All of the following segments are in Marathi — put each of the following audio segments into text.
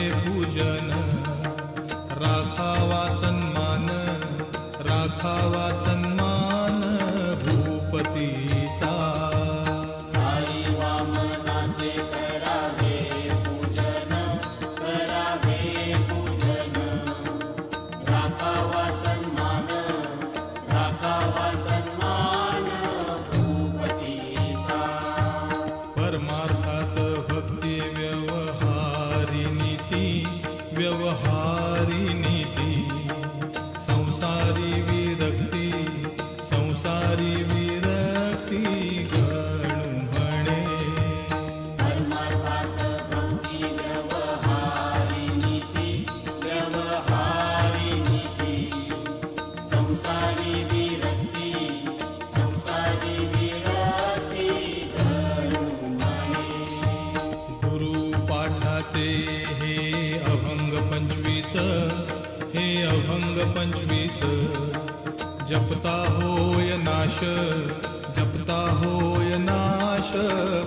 पूजन, राखावा सन्मान, राखावा सन्मान भूपतीचा। साई वामनाचे करावे पूजन, करावे पूजन, राखावा सन्मान, राखावा सन्मान भूपतीचा। परमार्थात भक्ती व्यवहारी नीती, व्यवहारी नीती, संसारी विरक्ती, संसारी विरक्ती गणू म्हणे। परमार्थात भक्ती व्यवहारी नीती, व्यवहारी नीती, संसारी विरक्ती, संसारी विरक्ती गणू म्हणे। गुरुपाठाचे हे अभंग 25, हे अभंग 25, जपता होय नाश, जपता होय नाश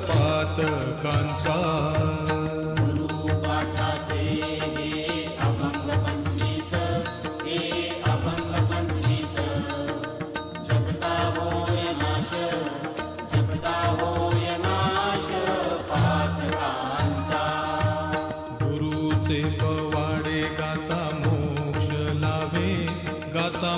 पातकांचा। गुरुपाठाचे हे अभंग 25, हे अभंग 25, जपता होय नाश, जपता होय नाश पातकांचा। गुरुचे पवाडे गाता मोक्ष लाभे, गाता